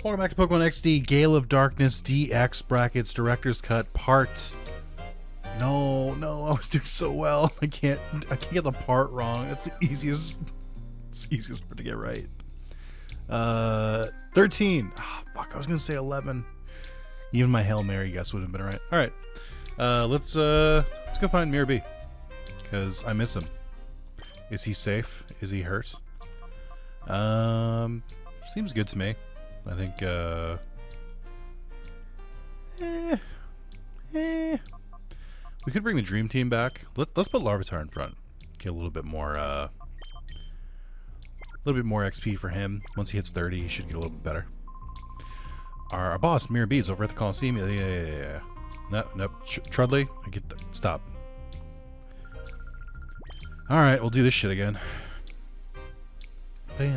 Welcome back to Pokemon XD Gale of Darkness DX brackets Director's Cut part. No, I was doing so well. I can't get the part wrong. It's the easiest part to get right. 13. Oh, fuck, I was gonna say 11. Even my Hail Mary guess would have been right. All right, let's go find Mirror B because I miss him. Is he safe? Is he hurt? Seems good to me. I think, we could bring the Dream Team back. Let's put Larvitar in front. Get a little bit more XP for him. Once he hits 30, he should get a little bit better. Our boss, Mirror B, is over at the Colosseum. Yeah. Nope. Trudley, I get stop. All right, we'll do this shit again. Hey,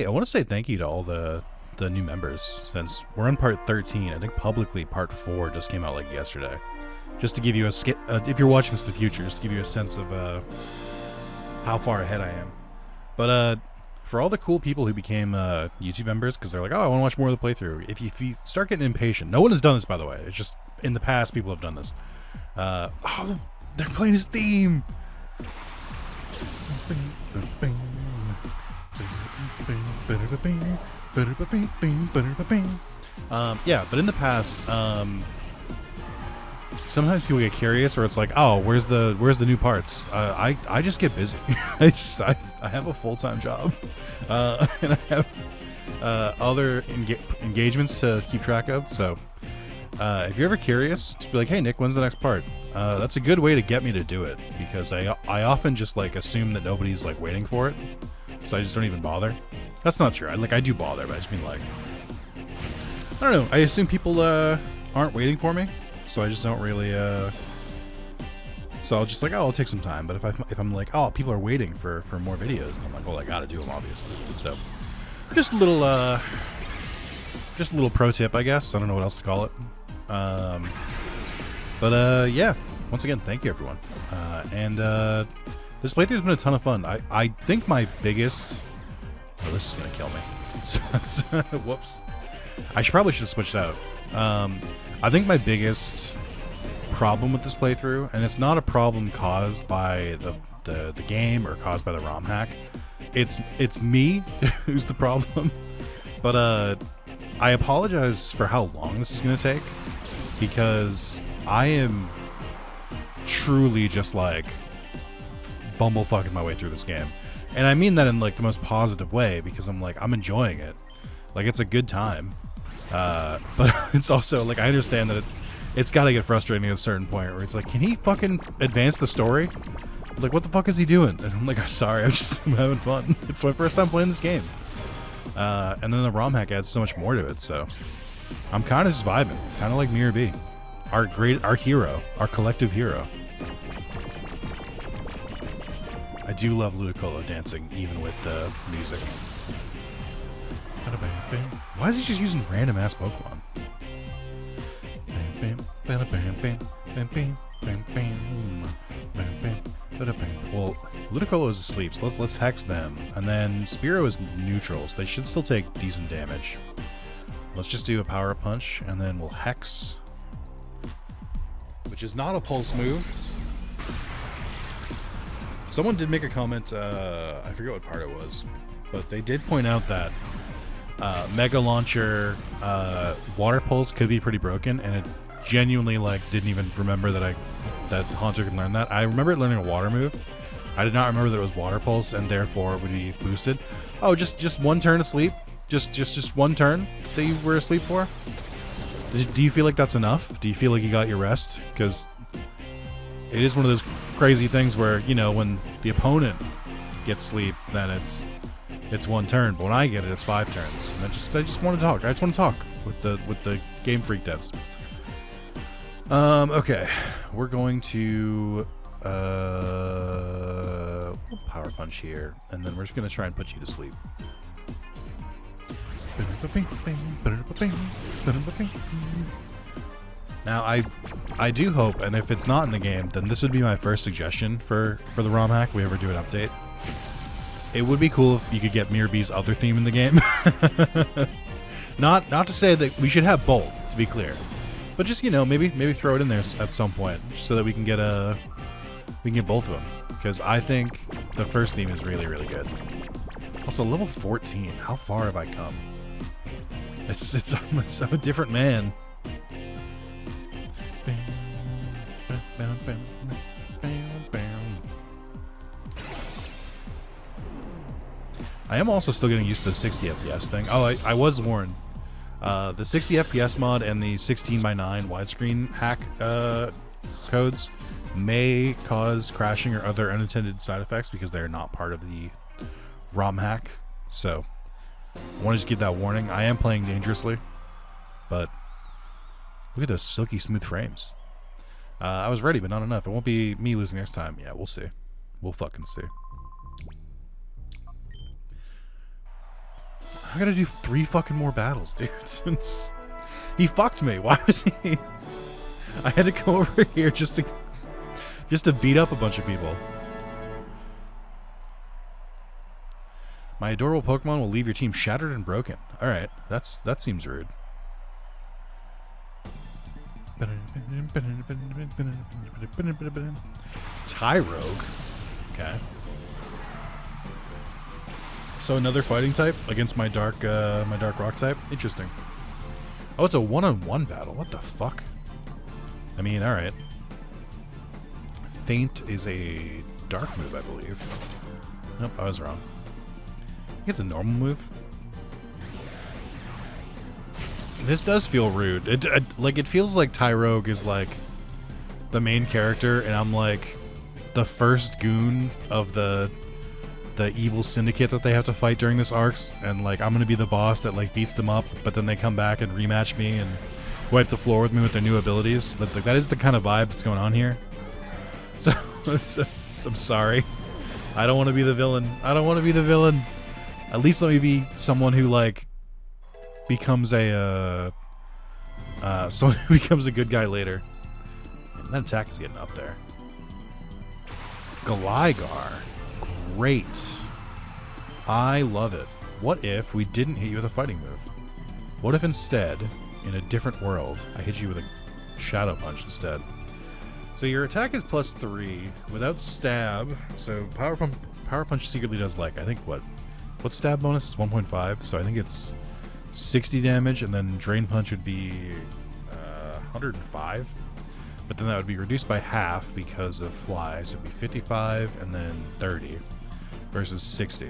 I want to say thank you to all the new members since we're on part 13. I think publicly part 4 just came out like yesterday. Just to give you if you're watching this in the future, just to give you a sense of how far ahead I am. But for all the cool people who became YouTube members because they're like, oh, I want to watch more of the playthrough. If you start getting impatient, no one has done this, by the way. It's just in the past people have done this. Oh, they're playing his theme. Yeah, but in the past, sometimes people get curious, or it's like, oh, where's the new parts? I just get busy. I have a full-time job, and I have other engagements to keep track of. So, if you're ever curious, just be like, hey, Nick, when's the next part? That's a good way to get me to do it because I often just like assume that nobody's like waiting for it, so I just don't even bother. That's not true. I do bother, but I just mean like, I don't know. I assume people aren't waiting for me, so I just don't really. So I'll just like, oh, I'll take some time. But if I'm like, oh, people are waiting for more videos, then I'm like, well, I gotta do them obviously. So just a little pro tip, I guess. I don't know what else to call it. Yeah. Once again, thank you everyone. This playthrough's been a ton of fun. I think my biggest. Oh, this is gonna kill me. Whoops. I probably should have switched out. I think my biggest problem with this playthrough, and it's not a problem caused by the game or caused by the ROM hack. It's me who's the problem. But I apologize for how long this is gonna take because I am truly just like bumblefucking my way through this game. And I mean that in like the most positive way because I'm enjoying it. Like it's a good time. But it's also like I understand that it's got to get frustrating at a certain point where it's like, can he fucking advance the story? Like what the fuck is he doing? And I'm like, I'm sorry, I'm having fun. It's my first time playing this game. And then the ROM hack adds so much more to it, so I'm kind of just vibing, kind of like Mirror B, our hero, our collective hero. I do love Ludicolo dancing, even with the music. Why is he just using random ass Pokemon? Well, Ludicolo is asleep, so let's hex them, and then Spearow is neutral, so they should still take decent damage. Let's just do a power punch, and then we'll hex, which is not a pulse move. Someone did make a comment, I forget what part it was, but they did point out that Mega Launcher Water Pulse could be pretty broken, and it genuinely like didn't even remember that Haunter could learn that. I remember it learning a water move. I did not remember that it was Water Pulse, and therefore it would be boosted. Oh, just one turn of sleep? Just one turn that you were asleep for? Do you feel like that's enough? Do you feel like you got your rest? Because it is one of those crazy things where, you know, when the opponent gets sleep, then it's one turn, but when I get it, it's 5 turns. And I just want to talk. I just want to talk with the Game Freak devs. Okay, we're going to we'll power punch here, and then we're just gonna try and put you to sleep. Now, I do hope, and if it's not in the game, then this would be my first suggestion for the ROM hack if we ever do an update. It would be cool if you could get Mirab's other theme in the game. Not to say that we should have both, to be clear. But just, you know, maybe throw it in there at some point so that we can get both of them. Because I think the first theme is really, really good. Also, level 14. How far have I come? I'm a different man. I am also still getting used to the 60 FPS thing. Oh, I was warned. The 60 FPS mod and the 16:9 widescreen hack codes may cause crashing or other unintended side effects because they're not part of the ROM hack. So, I want to just give that warning. I am playing dangerously, but look at those silky smooth frames. I was ready, but not enough. It won't be me losing next time. Yeah, we'll see. We'll fucking see. I gotta do 3 fucking more battles, dude. He fucked me. Why was he? I had to go over here just to beat up a bunch of people. My adorable Pokemon will leave your team shattered and broken. All right, that seems rude. Tyrogue. Okay. So another fighting type against my dark rock type. Interesting. Oh, it's a one-on-one battle. What the fuck? I mean, all right. Feint is a dark move, I believe. Nope, I was wrong. I think it's a normal move. This does feel rude. It feels like Tyrogue is like the main character, and I'm like the first goon of the evil syndicate that they have to fight during this arcs, and like I'm gonna be the boss that like beats them up, but then they come back and rematch me and wipe the floor with me with their new abilities. That is the kind of vibe that's going on here. So I'm sorry. I don't want to be the villain. I don't want to be the villain. At least let me be someone who like becomes a someone who becomes a good guy later. And that attack is getting up there. Gligar. Great. I love it. What if we didn't hit you with a fighting move? What if instead, in a different world, I hit you with a Shadow Punch instead? So your attack is +3 without stab. So Power Punch secretly does like, I think what stab bonus is 1.5. So I think it's 60 damage, and then Drain Punch would be 105. But then that would be reduced by half because of Fly. So it'd be 55 and then 30 versus 60.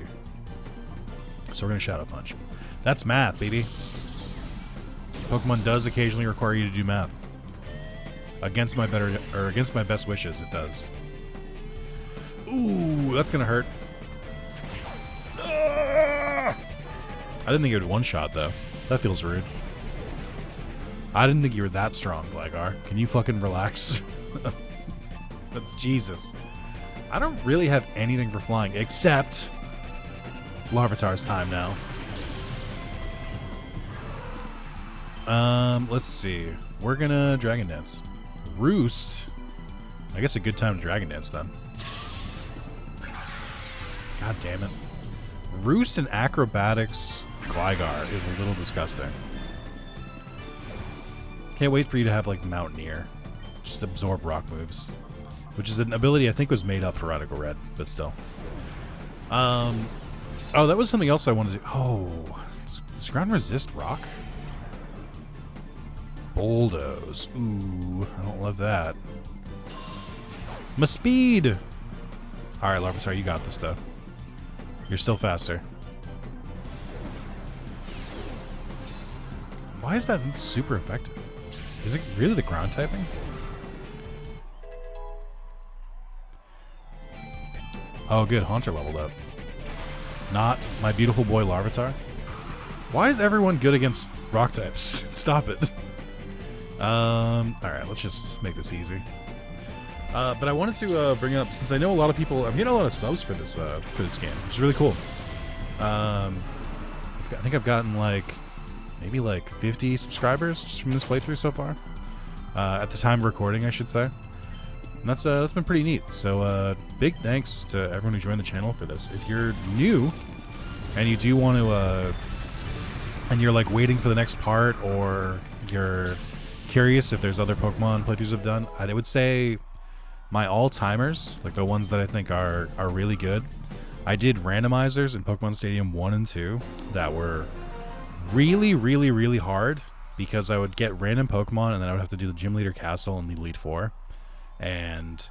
So we're going to Shadow Punch. That's math, baby. Pokemon does occasionally require you to do math. Against my best wishes, it does. Ooh, that's going to hurt. I didn't think it would one-shot, though. That feels rude. I didn't think you were that strong, Gligar. Can you fucking relax? That's Jesus. I don't really have anything for flying, except it's Larvitar's time now. Let's see. We're gonna Dragon Dance. Roost. I guess a good time to Dragon Dance then. God damn it. Roost and Acrobatics Gligar is a little disgusting. Can't wait for you to have like Mountaineer. Just absorb rock moves. Which is an ability I think was made up for Radical Red, but still. Oh, that was something else I wanted to do. Oh, does ground resist rock? Bulldoze. Ooh, I don't love that. My speed! Alright, Larvitar, you got this though. You're still faster. Why is that super effective? Is it really the ground typing? Oh, good. Haunter leveled up. Not my beautiful boy Larvitar. Why is everyone good against rock types? Stop it. Alright, let's just make this easy. But I wanted to bring up, since I know a lot of people, I'm getting a lot of subs for this game, which is really cool. I think I've gotten like maybe like 50 subscribers just from this playthrough so far. at the time of recording, I should say. And that's been pretty neat. So big thanks to everyone who joined the channel for this. If you're new and you do want to, and you're like waiting for the next part, or you're curious if there's other Pokemon playthroughs I've done, I would say my all-timers, like the ones that I think are really good. I did randomizers in Pokemon Stadium 1 and 2 that were really, really, really hard, because I would get random Pokemon and then I would have to do the Gym Leader Castle in the Elite Four. And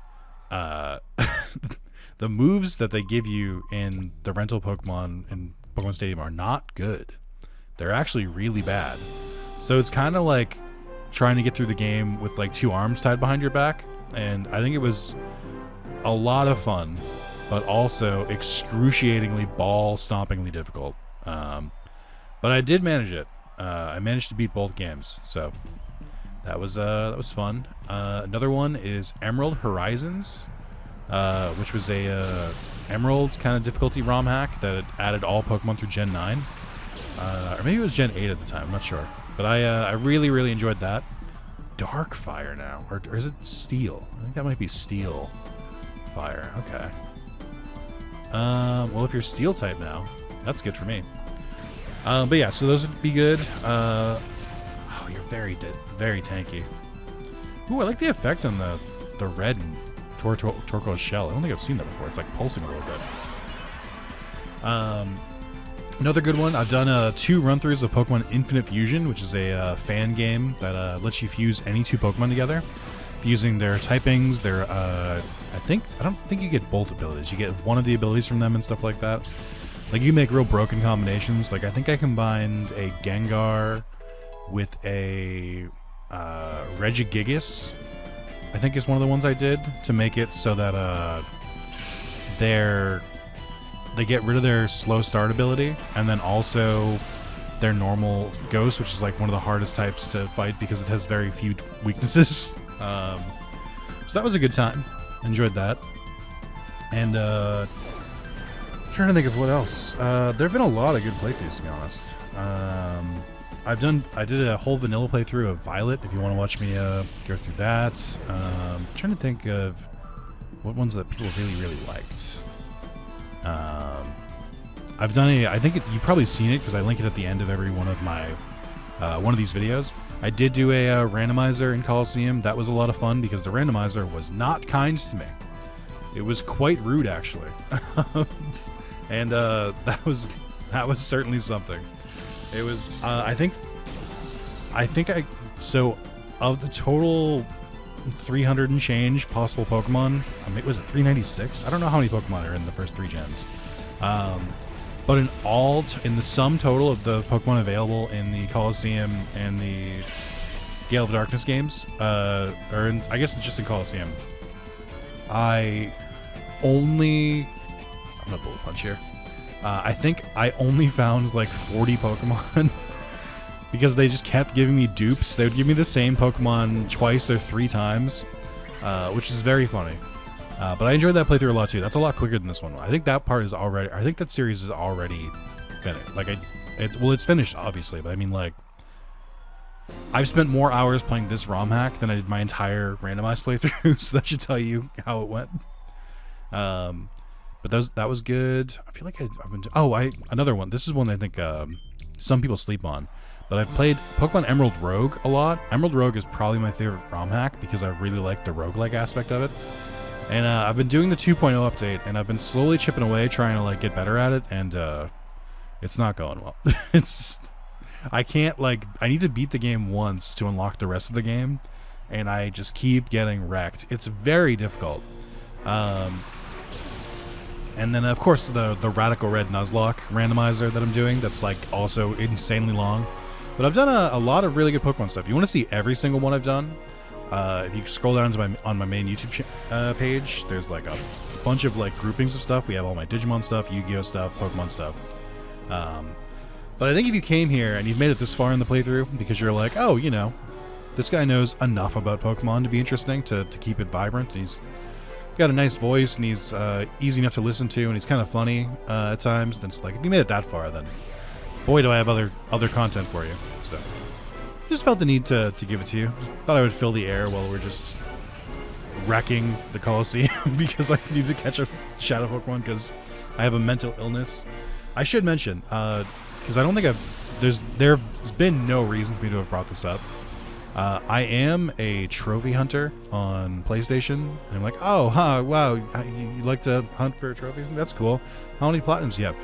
the moves that they give you in the rental Pokemon in Pokemon Stadium are not good. They're actually really bad. So it's kind of like trying to get through the game with like 2 arms tied behind your back. And I think it was a lot of fun, but also excruciatingly ball-stompingly difficult. But I did manage it. I managed to beat both games, so that was fun. Another one is Emerald Horizons, which was a Emerald kind of difficulty ROM hack that added all Pokemon through Gen 9. Or maybe it was Gen 8 at the time, I'm not sure. But I really, really enjoyed that. Dark Fire now, or is it Steel? I think that might be Steel Fire, okay. Well, if you're Steel type now, that's good for me. But yeah, so those would be good. Oh, you're very tanky. Ooh, I like the effect on the red and turquoise shell. I don't think I've seen that before. It's like pulsing a little bit. Another good one. I've done 2 run-throughs of Pokemon Infinite Fusion, which is a fan game that lets you fuse any 2 Pokemon together, fusing their typings. Their I don't think you get both abilities. You get one of the abilities from them and stuff like that. Like, you make real broken combinations. Like, I think I combined a Gengar with a Regigigas, I think is one of the ones I did, to make it so that they get rid of their slow start ability, and then also their normal Ghost, which is like one of the hardest types to fight because it has very few weaknesses. So that was a good time. Enjoyed that. And trying to think of what else. There have been a lot of good playthroughs, to be honest. I did a whole vanilla playthrough of Violet, if you want to watch me go through that. Trying to think of what ones that people really, really liked. I've done you've probably seen it because I link it at the end of every one of my one of these videos. I did do a randomizer in Colosseum. That was a lot of fun because the randomizer was not kind to me. It was quite rude, actually. And that was certainly something. It was so of the total 300 and change possible Pokemon, was it 396? I don't know how many Pokemon are in the first 3 gens. But in the sum total of the Pokemon available in the Colosseum and the Gale of Darkness games, I guess it's just in Colosseum, I'm gonna bullet punch here. I think I only found like 40 Pokemon because they just kept giving me dupes. They would give me the same Pokemon twice or 3 times, which is very funny. But I enjoyed that playthrough a lot too. That's a lot quicker than this one. I think that series is already finished. Like it's finished obviously, but I mean, like, I've spent more hours playing this ROM hack than I did my entire randomized playthrough, so that should tell you how it went. But that was good. I feel like I've been... another one. This is one I think some people sleep on. But I've played Pokemon Emerald Rogue a lot. Emerald Rogue is probably my favorite ROM hack because I really like the roguelike aspect of it. And I've been doing the 2.0 update, and I've been slowly chipping away trying to like get better at it, and it's not going well. I need to beat the game once to unlock the rest of the game, and I just keep getting wrecked. It's very difficult. And then, of course, the Radical Red Nuzlocke randomizer that I'm doing, that's like also insanely long. But I've done a lot of really good Pokemon stuff. You want to see every single one I've done? If you scroll down to on my main YouTube page, there's like a bunch of like groupings of stuff. We have all my Digimon stuff, Yu-Gi-Oh stuff, Pokemon stuff. But I think if you came here and you've made it this far in the playthrough because you're like, oh, you know, this guy knows enough about Pokemon to be interesting, to keep it vibrant. He's got a nice voice, and he's easy enough to listen to, and he's kind of funny at times. Then it's like, if you made it that far, then boy, do I have other content for you. So Just felt the need to give it to you. Thought I would fill the air while we're just wrecking the Colosseum because I need to catch a shadow Pokemon because I have a mental illness. I should mention, because I don't think there's been no reason for me to have brought this up. I am a trophy hunter on PlayStation, and I'm like, oh, wow, you like to hunt for trophies? That's cool. How many platinums do you have?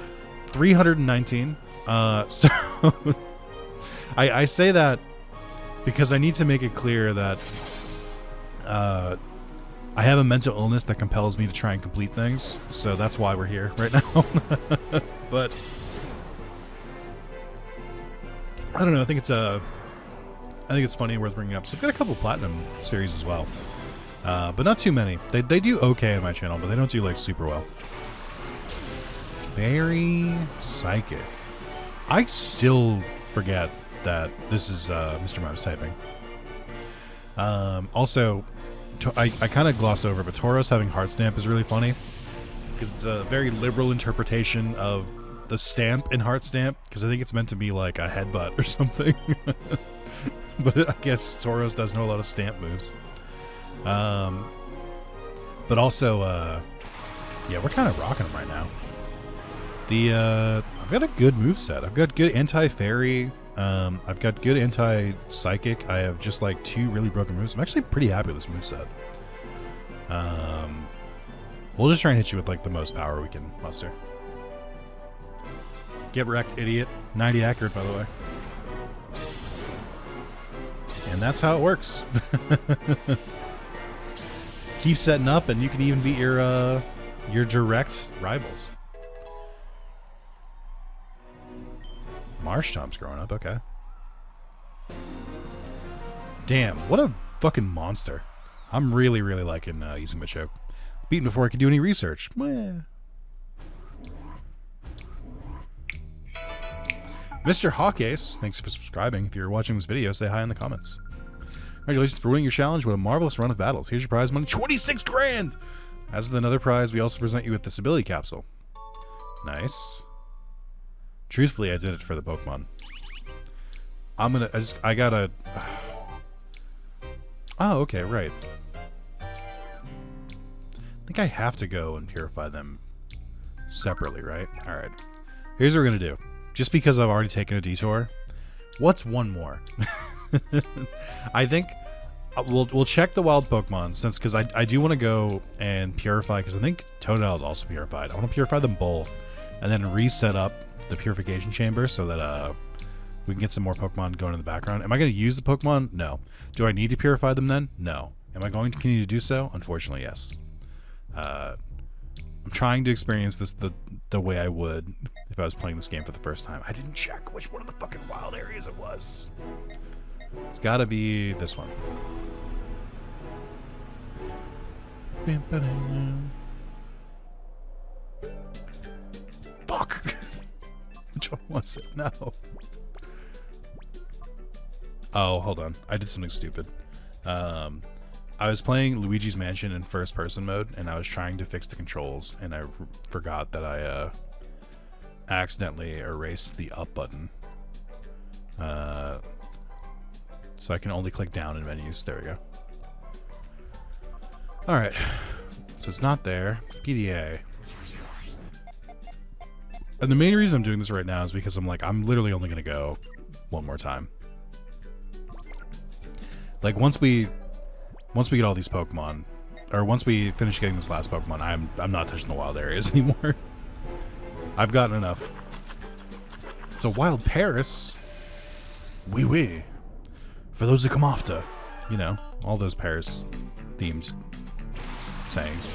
319. So I say that because I need to make it clear that I have a mental illness that compels me to try and complete things, so that's why we're here right now. But I don't know. I think it's funny and worth bringing up. So I've got a couple platinum series as well, but not too many. They do okay on my channel, but they don't do like super well. Very psychic. I still forget that this is Mr. Mimes typing. Also, I kind of glossed over, but Tauros having Heart Stamp is really funny because it's a very liberal interpretation of the stamp in Heart Stamp, because I think it's meant to be like a headbutt or something. But I guess Tauros does know a lot of stamp moves. But also, yeah, we're kind of rocking them right now. I've got a good moveset. I've got good anti-fairy. I've got good anti-psychic. I have just like 2 really broken moves. I'm actually pretty happy with this moveset. We'll just try and hit you with like the most power we can muster. Get wrecked, idiot. 90 accurate, by the way. And that's how it works. Keep setting up, and you can even beat your direct rivals. Marshtomp's growing up, okay. Damn, what a fucking monster. I'm really, really liking using Machoke. Beaten before I could do any research. Meh. Mr. Hawkace, thanks for subscribing. If you're watching this video, say hi in the comments. Congratulations for winning your challenge. What a marvelous run of battles. Here's your prize money, 26 grand! As with another prize, we also present you with this ability capsule. Nice. Truthfully, I did it for the Pokemon. I gotta... Oh, okay, right. I think I have to go and purify them separately, right? Alright. Here's what we're gonna do. Just because I've already taken a detour, what's one more? I think we'll check the wild Pokemon, since because I do want to go and purify, because I think Totodile is also purified. I want to purify them both, and then reset up the purification chamber so that we can get some more Pokemon going in the background. Am I going to use the Pokemon? No. Do I need to purify them then? No. Am I going to continue to do so? Unfortunately, yes. I'm trying to experience this the way I would if I was playing this game for the first time. I didn't check which one of the fucking wild areas it was. It's gotta be this one. Fuck! Which one was it? No. Oh, hold on. I did something stupid. I was playing Luigi's Mansion in first-person mode, and I was trying to fix the controls, and I forgot that I accidentally erased the up button. So I can only click down in menus. There we go. Alright. So it's not there. PDA. And the main reason I'm doing this right now is because I'm like, I'm literally only going to go one more time. Like, once we get all these Pokemon, or once we finish getting this last Pokemon, I'm not touching the wild areas anymore. I've gotten enough. It's a wild Paris. Wee wee. For those who come after. You know, all those Paris themed sayings.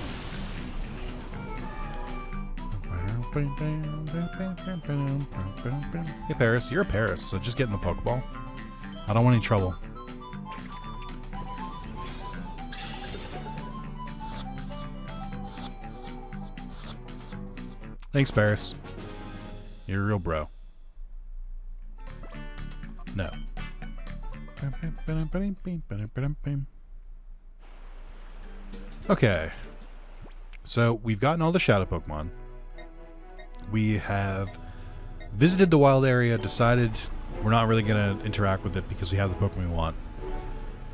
Hey Paris, you're a Paris, so just get in the Pokeball. I don't want any trouble. Thanks, Paris. You're a real bro. No. Okay. So, we've gotten all the Shadow Pokemon. We have visited the wild area, decided we're not really going to interact with it because we have the Pokemon we want.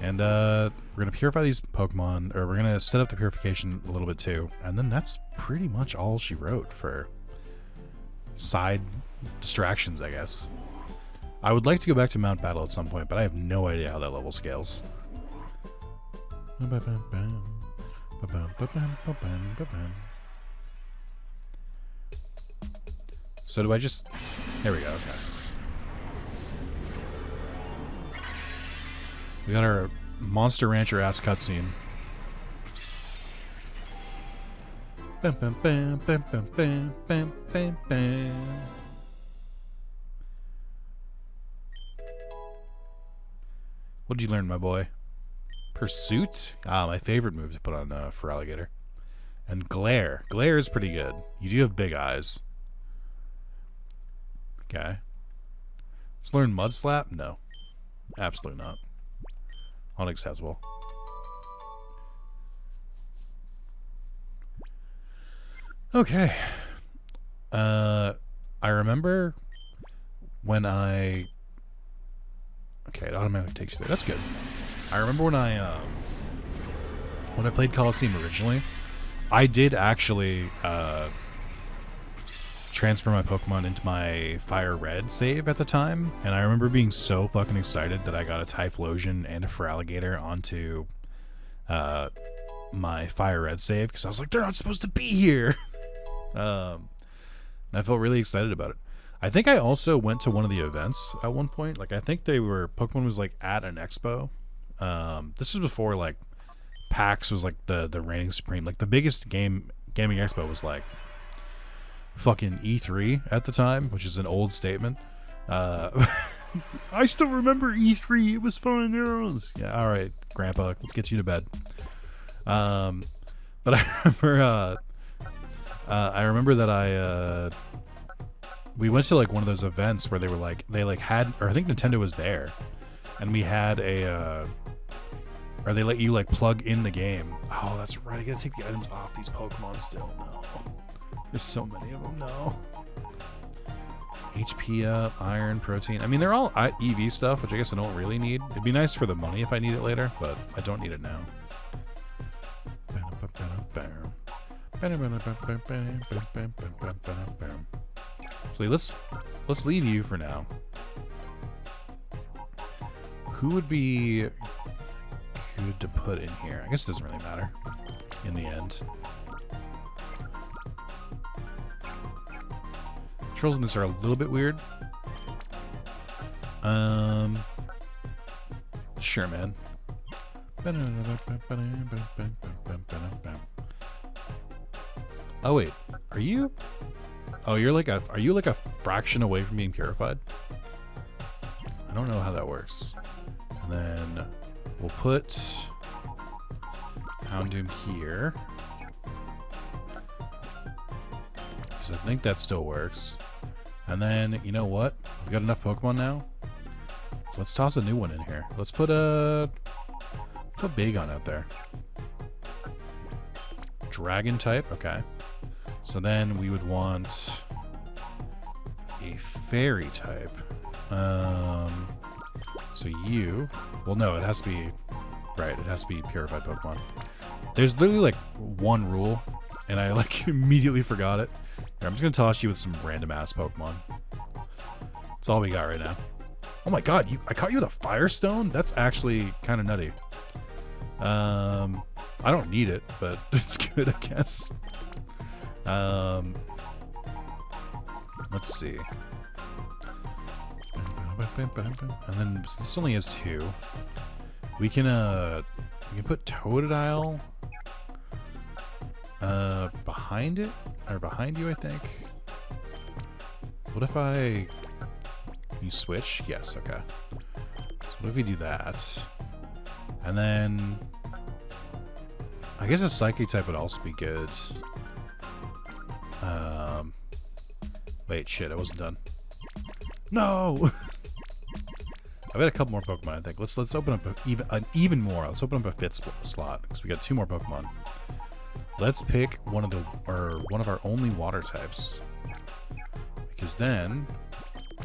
And we're going to purify these Pokemon, or we're going to set up the purification a little bit too. And then that's pretty much all she wrote for side distractions, I guess. I would like to go back to Mount Battle at some point, but I have no idea how that level scales. So do I just... There we go, okay. We got our Monster Rancher ass cutscene. Bam, bam, bam, bam, bam, bam, bam, bam, bam. What did you learn, my boy? Pursuit? Ah, my favorite move to put on for Alligator. And Glare. Glare is pretty good. You do have big eyes. Okay. Let's learn Mud Slap? No. Absolutely not. Unacceptable. Okay. I remember when I... Okay, it automatically takes you there. That's good. I remember when I played Colosseum originally, I did actually transfer my Pokemon into my Fire Red save at the time, and I remember being so fucking excited that I got a Typhlosion and a Feraligatr onto my Fire Red save, because I was like, they're not supposed to be here! And I felt really excited about it. I think I also went to one of the events at one point. Like, I think Pokemon was, like, at an expo. This was before, like, PAX was, like, the reigning supreme. Like, the biggest gaming expo was, like, fucking E3 at the time, which is an old statement. I still remember E3. It was fun. Yeah, all right, Grandpa, let's get you to bed. But I remember that we went to like one of those events where they had, or I think Nintendo was there, and we had or they let you like plug in the game. Oh, that's right. I gotta take the items off these Pokemon still. No, there's so many of them. No. HP up, iron, protein. I mean, they're all EV stuff, which I guess I don't really need. It'd be nice for the money if I need it later, but I don't need it now. So let's leave you for now. Who would be good to put in here? I guess it doesn't really matter in the end. Controls in this are a little bit weird. Sure, man. Oh wait, are you? Oh, are you like a fraction away from being purified? I don't know how that works. And then we'll put Houndoom here, because I think that still works. And then, you know what? We've got enough Pokemon now. So let's toss a new one in here. Let's put Bagon out there. Dragon type, okay. So then we would want a fairy type. So you, well, no, it has to be, right, it has to be purified Pokemon. There's literally like one rule, and I like immediately forgot it. Here, I'm just gonna toss you with some random ass Pokemon. That's all we got right now. Oh my god, I caught you with a Firestone? That's actually kind of nutty. I don't need it, but it's good, I guess. Let's see. And then this only has 2. We can put Totodile behind it, or behind you, I think. What if Can you switch? Yes, okay. So what if we do that? And then I guess a Psychic type would also be good. Wait, shit, I wasn't done. No! I've got a couple more Pokemon, I think. Let's open up even more. Let's open up a 5th slot, because we got 2 more Pokemon. Let's pick one of our only water types, because then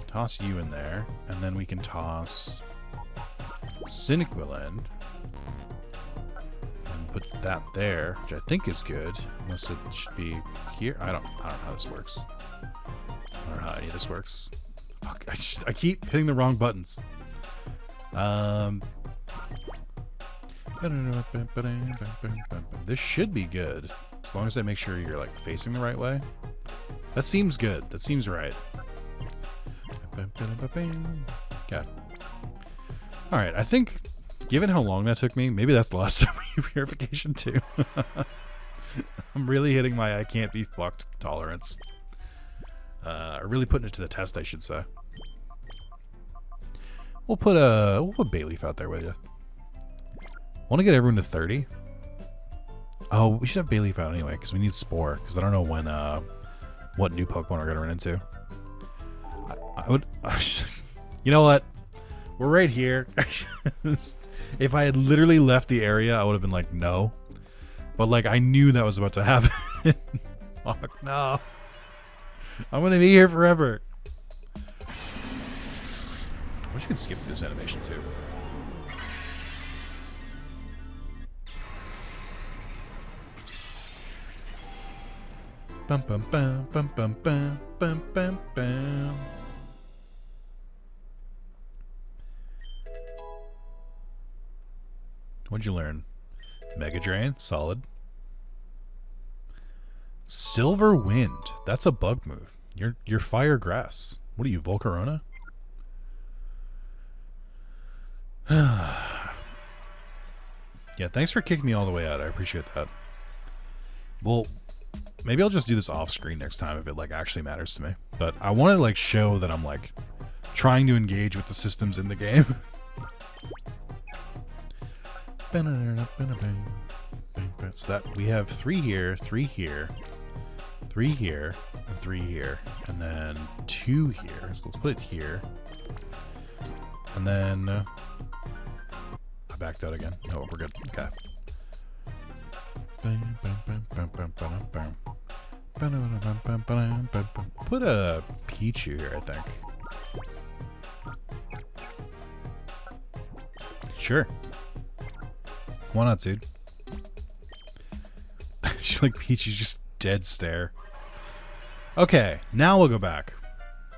Toss you in there, and then we can toss Cinequil in. And put that there, which I think is good. Unless it should be here. I don't know how this works. I don't know how any of this works. Fuck, I keep hitting the wrong buttons. This should be good. As long as I make sure you're like facing the right way. That seems good. That seems right. Okay. Alright, I think, given how long that took me, maybe that's the last time we use purification too. I'm really hitting my I can't be fucked tolerance. Really putting it to the test, I should say. We'll put Bayleaf out there with you. Want to get everyone to 30? Oh, we should have Bayleaf out anyway, because we need Spore, because I don't know when, what new Pokemon we're going to run into. I would... You know what? We're right here. If I had literally left the area, I would have been like, no. But, like, I knew that was about to happen. Fuck, no. I'm going to be here forever. I wish you could skip this animation, too. Bum bum bum bum bum bum bum bum bum. What'd you learn? Mega Drain, solid. Silver Wind, that's a bug move. You're Fire Grass. What are you, Volcarona? Yeah, thanks for kicking me all the way out. I appreciate that. Well, maybe I'll just do this off screen next time if it like actually matters to me. But I want to like show that I'm like trying to engage with the systems in the game. So that we have 3 here, 3 here, 3 here, and 3 here, and then 2 here. So let's put it here. And then I backed out again. Oh, we're good. Okay. Put a Pichu here, I think. Sure. Why not, dude? She's like Pichu's just dead stare. Okay, now we'll go back.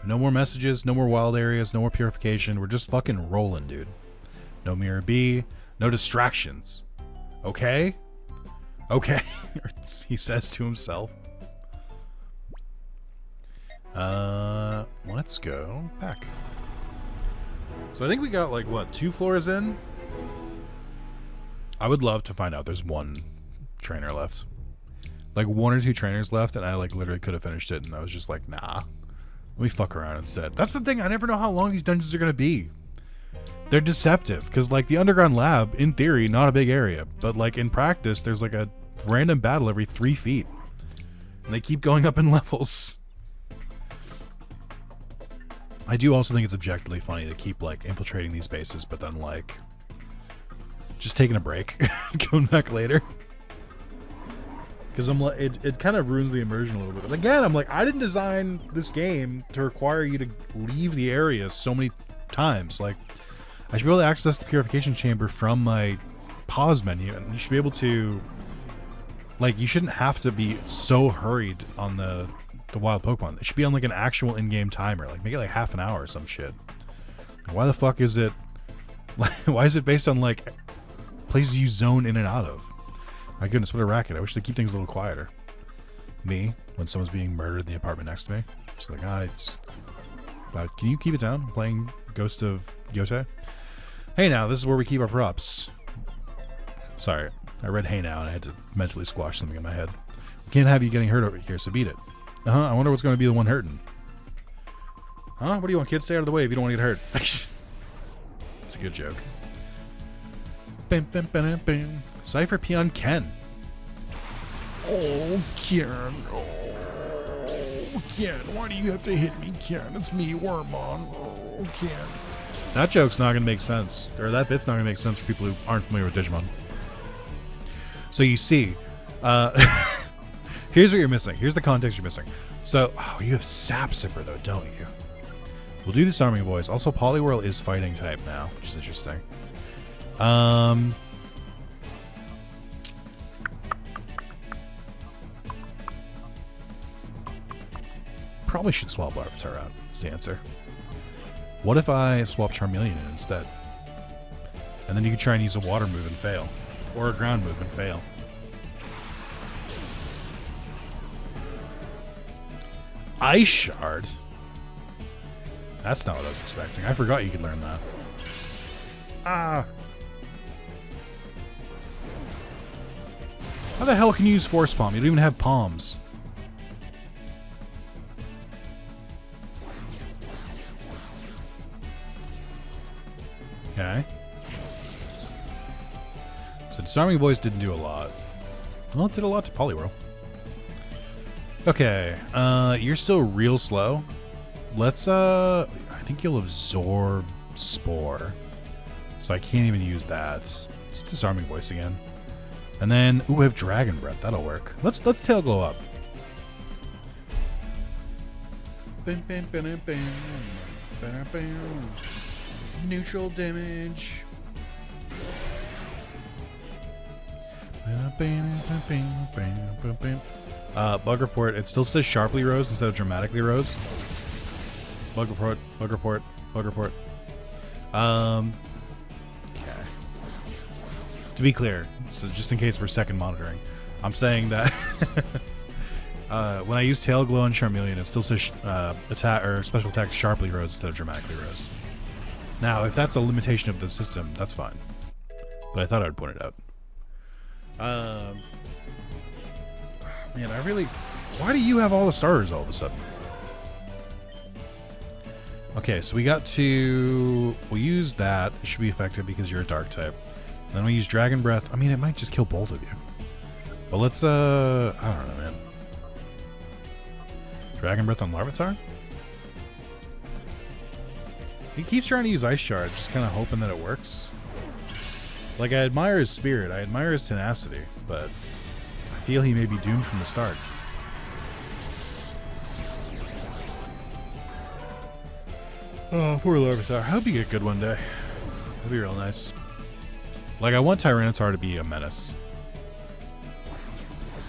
No more messages, no more wild areas, no more purification. We're just fucking rolling, dude. No Mirror B, no distractions. Okay? Okay, he says to himself. Let's go back. So I think we got like, what, 2 floors in? I would love to find out there's 1 trainer left. Like 1 or 2 trainers left, and I like literally could have finished it, and I was just like, nah. Let me fuck around instead. That's the thing, I never know how long these dungeons are gonna be. They're deceptive, because like the underground lab, in theory, not a big area, but like in practice, there's like a random battle every 3 feet. And they keep going up in levels. I do also think it's objectively funny to keep like infiltrating these bases, but then like just taking a break, going back later. Because I'm like, it kind of ruins the immersion a little bit. But again, I'm like, I didn't design this game to require you to leave the area so many times. Like, I should be able to access the purification chamber from my pause menu, and you should be able to, like, you shouldn't have to be so hurried on the wild Pokemon. It should be on like an actual in-game timer. Like, make it like half an hour or some shit. Why the fuck is it? Why is it based on like places you zone in and out of? My goodness, what a racket. I wish they keep things a little quieter. Me, when someone's being murdered in the apartment next to me, just like, can you keep it down? I'm playing Ghost of Yote. Hey now, this is where we keep our props. Sorry, I read hey now and I had to mentally squash something in my head. We can't have you getting hurt over here, so beat it. I wonder what's going to be the one hurting. Huh? What do you want, kids? Stay out of the way if you don't want to get hurt. It's a good joke. Bam, bam, bam, bam. Cipher Peon Ken. Oh, Ken. Oh, Ken. Why do you have to hit me, Ken? It's me, Wormmon. Oh, Ken. That joke's not going to make sense. Or that bit's not going to make sense for people who aren't familiar with Digimon. So you see, here's what you're missing. Here's the context you're missing. So, oh, you have Sap Sipper though, don't you? we'll do Disarming Voice. Also, Poliwhirl is fighting type now, which is interesting. Probably should swap Larvitar out. That's the answer. What if I swap Charmeleon in instead? And then you can try and use a water move and fail. Or a ground move and fail. Ice Shard? That's not what I was expecting. I forgot you could learn that. Ah! How the hell can you use Force Palm? You don't even have palms. Okay. So Disarming Voice didn't do a lot. Well, it did a lot to Poliwhirl. Okay, you're still real slow. Let's, I think you'll absorb Spore. So I can't even use that. It's Disarming Voice again. And then, ooh, we have Dragon Breath. That'll work. Let's Tail Glow up. Neutral damage. Bug Report. It still says Sharply Rose instead of Dramatically Rose. Bug Report. Bug Report. Bug Report. Okay. To be clear, so just in case we're second monitoring, I'm saying that when I use Tail Glow and Charmeleon, it still says attack or special attack Sharply Rose instead of Dramatically Rose. Now, if that's a limitation of the system, that's fine. But I thought I'd point it out. Man, I really... Why do you have all the starters all of a sudden? Okay, so we got to... We'll use that. It should be effective because you're a dark type. Then we'll use Dragon Breath. I mean, it might just kill both of you. But let's, I don't know, man. Dragon Breath on Larvitar? He keeps trying to use Ice Shard, just kind of hoping that it works. Like, I admire his spirit, I admire his tenacity, but I feel he may be doomed from the start. Oh, poor Larvitar. I hope you get good one day. That'd be real nice. Like, I want Tyranitar to be a menace.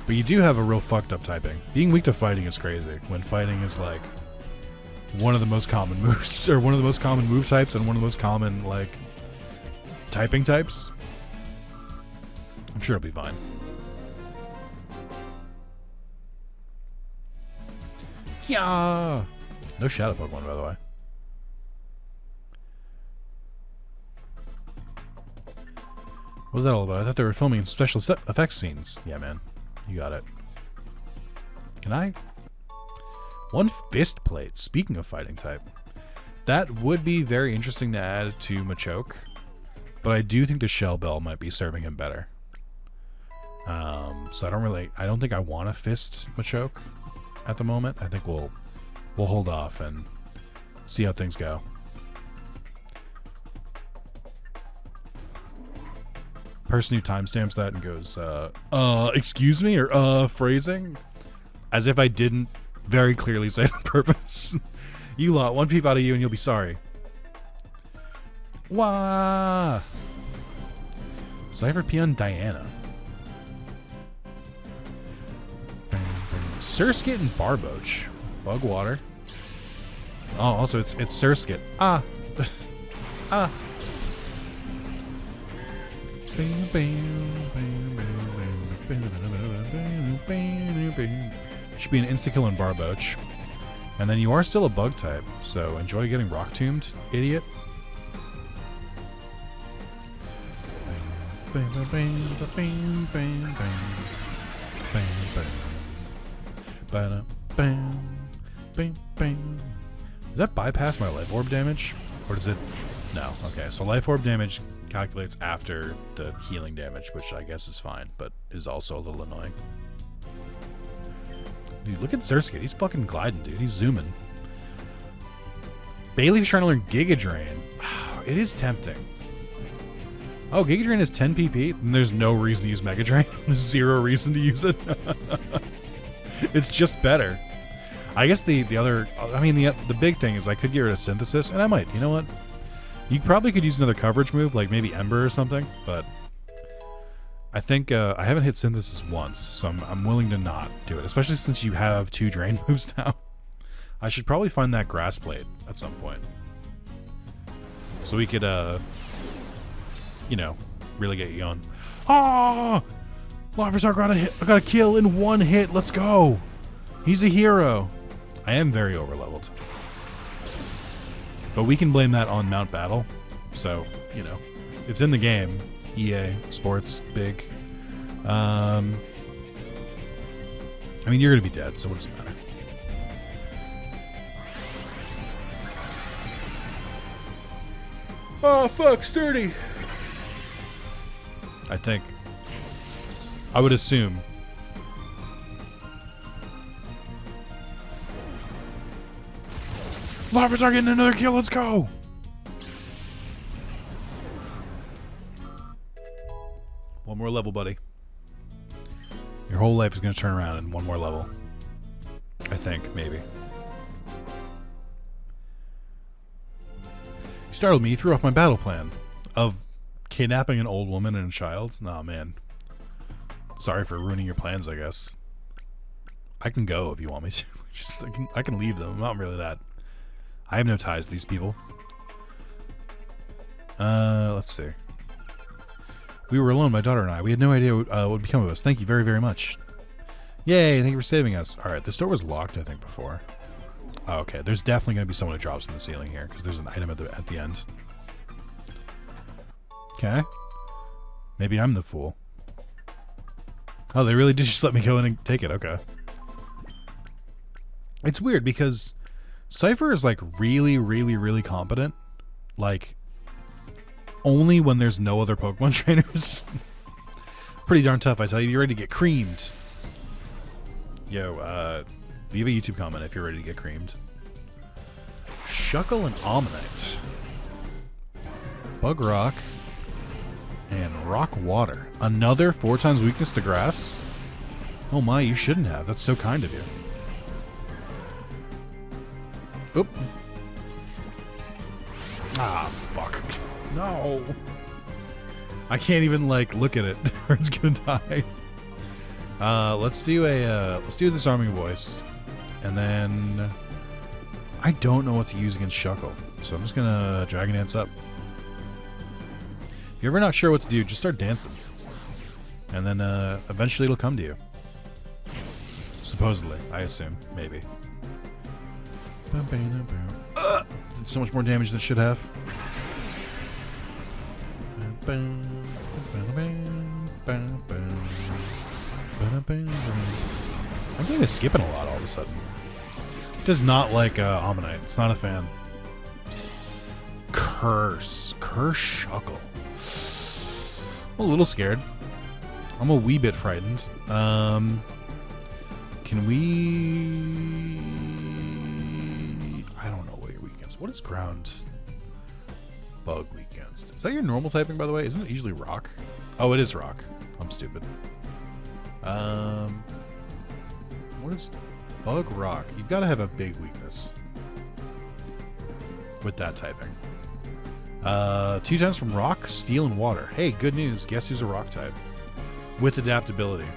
But you do have a real fucked up typing. Being weak to fighting is crazy, when fighting is, like, one of the most common moves, or one of the most common move types, and one of the most common, like, typing types. I'm sure it'll be fine. Yeah. No Shadow Pokemon, by the way. What was that all about? I thought they were filming special effects scenes. Yeah, man. You got it. Can I? One Fist Plate. Speaking of fighting type. That would be very interesting to add to Machoke. But I do think the Shell Bell might be serving him better. So I don't think I want to Fist Machoke at the moment. I think we'll hold off and see how things go. Person who timestamps that and goes, excuse me, or phrasing, as if I didn't very clearly say it on purpose. You lot, one peep out of you and you'll be sorry. Wah! Cypher P on Diana. Surskit and Barboach. Bug Water. Oh, also it's Surskit. Ah. Ah. Should be an insta-kill in Barboach. And then you are still a bug type, so enjoy getting rock tombed, idiot. Does that bypass my life orb damage? Or does it... No. Okay, so life orb damage calculates after the healing damage, which I guess is fine, but is also a little annoying. Dude, look at Surskit. He's fucking gliding, dude. He's zooming. Bailey's trying to learn Giga Drain. It is tempting. Oh, Giga Drain is 10 PP? And there's no reason to use Mega Drain. There's zero reason to use it. It's just better. I guess the other, I mean, the big thing is I could get rid of synthesis, and I might. You know what? You probably could use another coverage move, like maybe Ember or something, but I think I haven't hit synthesis once, so I'm willing to not do it, especially since you have 2 drain moves now. I should probably find that grass blade at some point, so we could, you know, really get you going. Ah! Larvitar got a kill in 1 hit. Let's go. He's a hero. I am very overleveled, but we can blame that on Mount Battle. So, you know, it's in the game. EA Sports, big. I mean, you're gonna be dead, so what does it matter? Oh fuck, sturdy. I think. I would assume. Larvitar getting another kill. Let's go. One more level, buddy. Your whole life is going to turn around in 1 more level. I think, maybe. You startled me. You threw off my battle plan of kidnapping an old woman and a child. Nah, man. Sorry for ruining your plans, I guess. I can go if you want me to. Just I can leave them. I'm not really that. I have no ties to these people. Let's see. We were alone, my daughter and I. We had no idea what would become of us. Thank you very, very much. Yay, thank you for saving us. Alright, this door was locked, I think, before. Oh, okay, there's definitely going to be someone who drops from the ceiling here, because there's an item at the end. Okay. Maybe I'm the fool. Oh, they really did just let me go in and take it. Okay. It's weird, because Cipher is, like, really, really, really competent. Like, only when there's no other Pokemon trainers. Pretty darn tough, I tell you. You're ready to get creamed. Yo, leave a YouTube comment if you're ready to get creamed. Shuckle and Omanyte. Bug Rock. And Rock Water. Another 4 times weakness to grass? Oh my, you shouldn't have. That's so kind of you. Oop. Ah, fuck. No. I can't even, like, look at it or it's gonna die. Let's do a disarming voice. And then I don't know what to use against Shuckle. So I'm just gonna Dragon Dance up. If you're ever not sure what to do, just start dancing. And then eventually it'll come to you. Supposedly, I assume. Maybe. Did so much more damage than it should have. I'm getting a skipping a lot all of a sudden. It does not like Omanyte. It's not a fan. Curse Shuckle. I'm a little scared. I'm a wee bit frightened. Can we... I don't know what your weakness. What is ground bug weak against? Is that your normal typing, by the way? Isn't it usually rock? Oh, it is rock. I'm stupid. What is bug rock? You've got to have a big weakness with that typing. 2 times from rock, steel, and water. Hey, good news. Guess who's a rock type? With adaptability.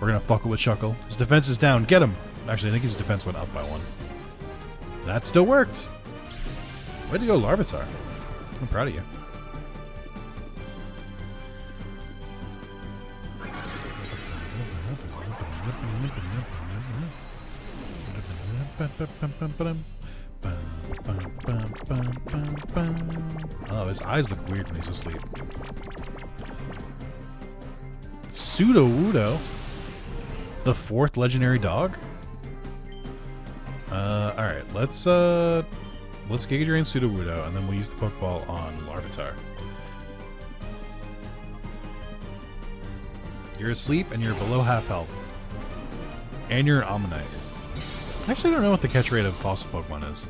We're going to fuck it with Shuckle. His defense is down. Get him. Actually, I think his defense went up by 1. That still worked. Way to go, Larvitar. I'm proud of you. Oh, his eyes look weird when he's asleep. Sudowoodo, the 4th legendary dog. All right, let's Giga Drain Sudowoodo, and then we'll use the Pokeball on Larvitar. You're asleep, and you're below half health, and you're an Omanyte. I actually don't know what the catch rate of fossil Pokemon is.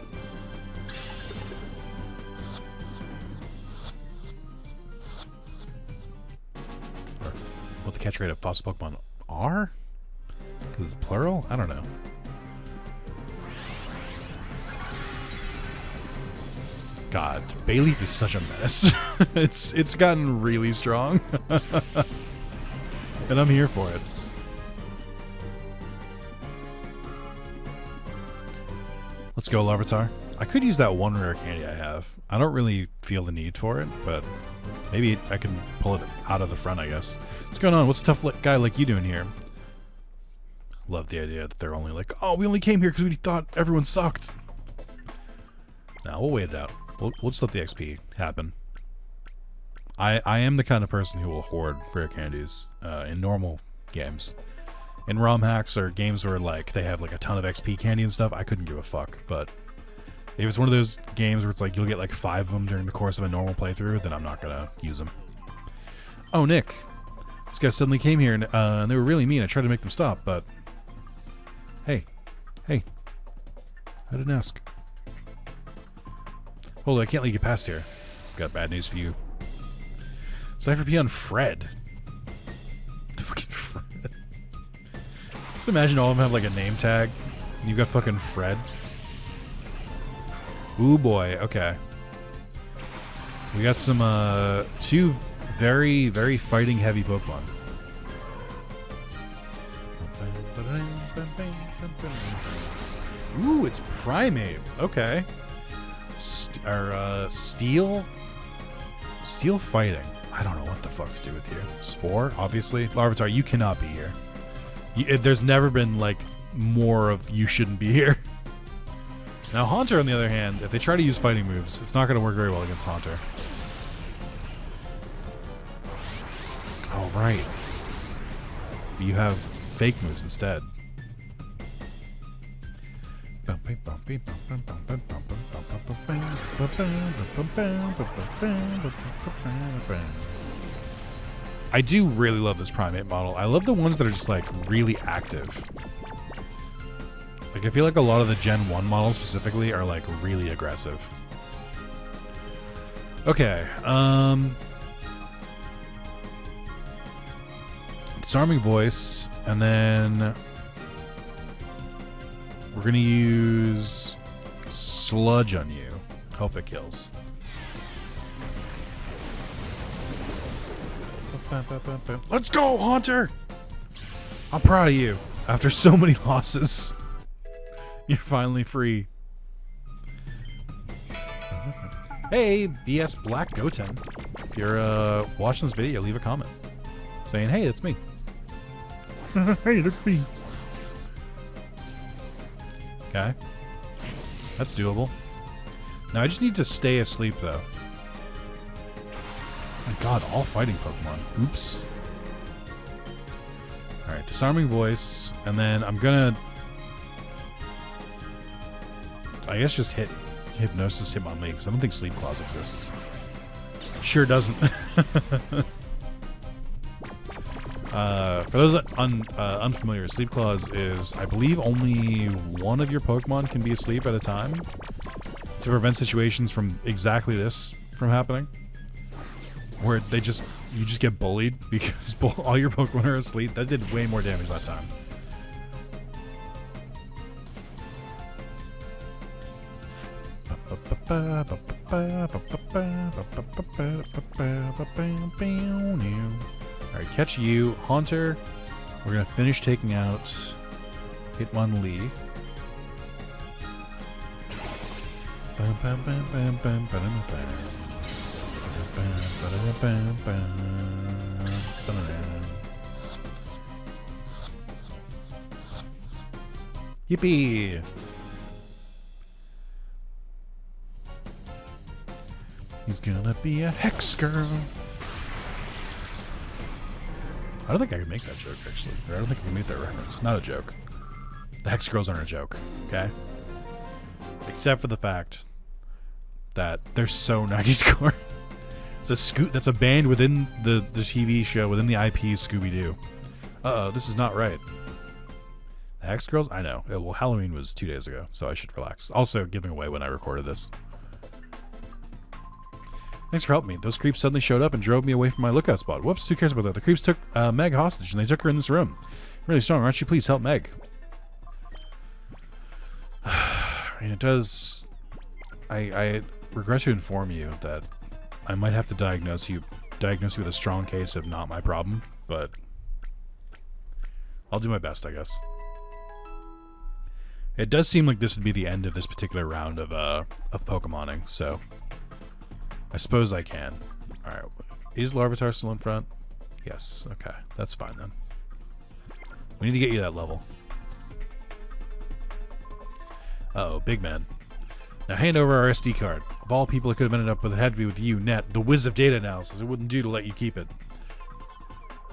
Or what the catch rate of fossil Pokemon are? Because it's plural? I don't know. God, Bayleaf is such a menace. It's gotten really strong. And I'm here for it. Let's go, Larvitar. I could use that one rare candy I have. I don't really feel the need for it, but maybe I can pull it out of the front, I guess. What's going on? What's a tough guy like you doing here? Love the idea that they're only like, oh, we only came here because we thought everyone sucked. Nah, we'll wait it out. We'll just let the XP happen. I am the kind of person who will hoard rare candies in normal games. In ROM hacks or games where like they have like a ton of XP candy and stuff, I couldn't give a fuck. But if it's one of those games where it's like you'll get like 5 of them during the course of a normal playthrough, then I'm not gonna use them. Oh, Nick. These guys suddenly came here and they were really mean. I tried to make them stop, but... Hey. I didn't ask. Hold on, I can't let you get past here. Got bad news for you. Cypher P on Fred. Fucking Fred. Just imagine all of them have like a name tag. And you've got fucking Fred. Ooh boy, okay. We got some 2 very, very fighting heavy Pokemon. Ooh, it's Primate. Okay. Steel fighting. I don't know what the fuck to do with you. Spore, obviously. Larvitar, you cannot be here. There's never been like more of you shouldn't be here. Now Haunter, on the other hand, if they try to use fighting moves, it's not going to work very well against Haunter. Oh, right. You have fake moves instead. I do really love this Primate model. I love the ones that are just like really active. Like I feel like a lot of the Gen 1 models specifically are like really aggressive. Okay, Disarming Voice, and then we're gonna use Sludge on you. Hope it kills. Let's go, Haunter! I'm proud of you. After so many losses, you're finally free. Hey, BS Black Goten. If you're watching this video, leave a comment saying, hey, that's me. Hey, that's me. Okay. That's doable. Now I just need to stay asleep, though. My god, all fighting Pokemon. Oops. Alright, Disarming Voice, and then I'm gonna... I guess just hit Hypnosis Hitmonlee, because I don't think Sleep Claws exists. Sure doesn't. For those unfamiliar, Sleep Claws is, I believe, only one of your Pokemon can be asleep at a time to prevent situations from exactly this from happening, where you just get bullied because all your Pokemon are asleep. That did way more damage that time. Alright, catch you. Haunter. We're going to finish taking out Hitmonlee. Yippee! He's gonna be a Hex Girl. I don't think I can make that joke, actually. I don't think I can make that reference. Not a joke. The Hex Girls aren't a joke, okay? Except for the fact that they're so 90s core. That's a band within the TV show, within the IP Scooby-Doo. Uh-oh, this is not right. The Hex Girls? I know. Well, Halloween was 2 days ago, so I should relax. Also, giving away when I recorded this. Thanks for helping me. Those creeps suddenly showed up and drove me away from my lookout spot. Whoops, who cares about that? The creeps took Meg hostage, and they took her in this room. Really strong. Aren't you? Please help Meg. I mean, it does I regret to inform you that I might have to diagnose you with a strong case of not my problem, but I'll do my best, I guess. It does seem like this would be the end of this particular round of Pokemoning, so I suppose I can. All right, is Larvitar still in front? Yes. Okay, that's fine then. We need to get you that level. Uh-oh, big man. Now hand over our SD card. Of all people it could have ended up with, it had to be with you, Net, the whiz of data analysis. It wouldn't do to let you keep it.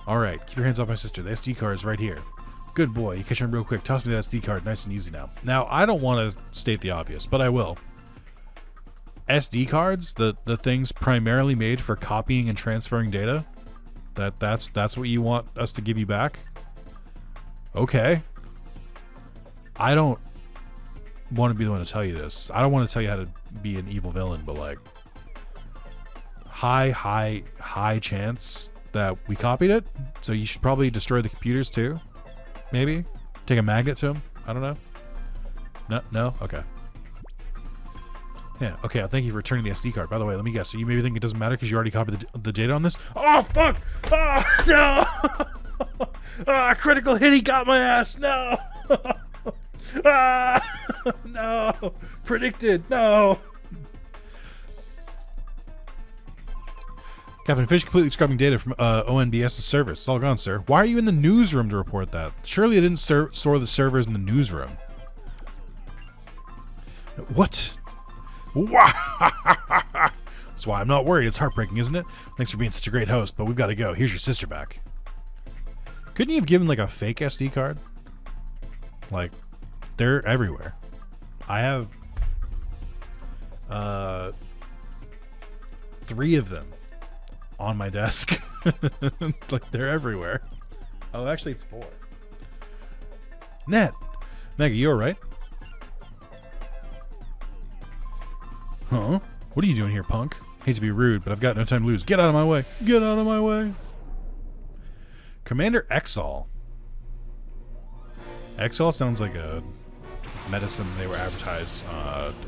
Alright, keep your hands off my sister. The SD card is right here. Good boy, you catch him real quick. Toss me that SD card, nice and easy now. Now, I don't want to state the obvious, but I will. SD cards, the things primarily made for copying and transferring data, that's what you want us to give you back? Okay. I don't want to be the one to tell you this. I don't want to tell you how to be an evil villain, but like high chance that we copied it. So you should probably destroy the computers too. Maybe take a magnet to them. I don't know. No. Okay. Yeah. Okay. Thank you for returning the SD card. By the way, let me guess. So you maybe think it doesn't matter because you already copied the data on this? Oh fuck! Oh no! Critical hit. He got my ass. No. No. Predicted. No. Captain Fish completely scrubbing data from ONBS's servers. It's all gone, sir. Why are you in the newsroom to report that? Surely I didn't store the servers in the newsroom. What? That's why I'm not worried. It's heartbreaking, isn't it? Thanks for being such a great host, but we've got to go. Here's your sister back. Couldn't you have given like a fake SD card? Like, they're everywhere. I have 3 of them on my desk. Like, they're everywhere. Oh, actually, it's 4. Net! Mega, you alright? Huh? What are you doing here, punk? Hate to be rude, but I've got no time to lose. Get out of my way! Get out of my way! Commander Exall. Exall sounds like a medicine they were advertised